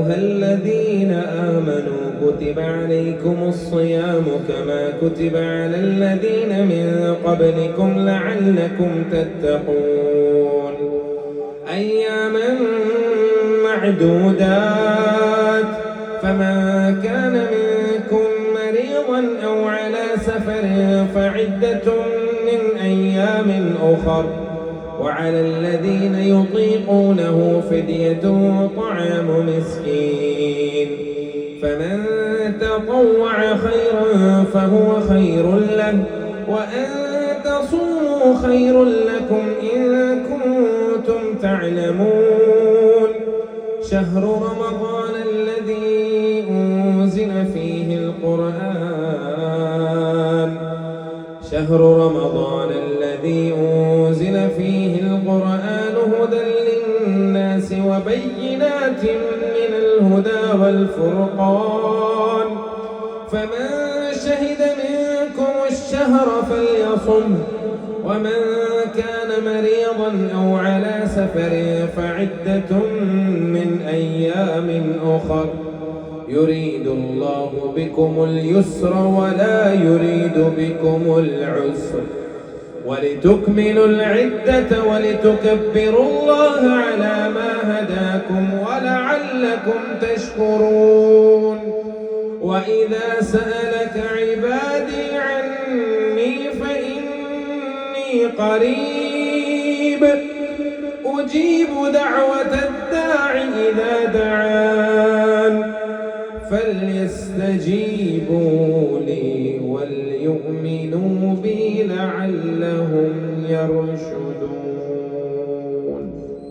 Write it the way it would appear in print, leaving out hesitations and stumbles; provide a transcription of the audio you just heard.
أيها الذين آمنوا كتب عليكم الصيام كما كتب على الذين من قبلكم لعلكم تتقون أياما معدودات فمن كان منكم مريضا أو على سفر فعدة من أيام أخر وعلى الذين يطيقونه فدية طعام مسكين فمن تطوع خيرا فهو خير له وأن تصوموا خير لكم إن كنتم تعلمون شهر رمضان الذي أنزل فيه القرآن هدى للناس وبينات من الهدى والفرقان فمن شهد منكم الشهر فليصم ومن كان مريضا أو على سفر فعدة من أيام أخر يريد الله بكم اليسر ولا يريد بكم العسر ولتكملوا العدة ولتكبروا الله على ما هداكم ولعلكم تشكرون وإذا سألك عبادي عني فإني قريب أجيب دعوة الداع إذا دعان فليستجيبوا لي وليؤمنوا بي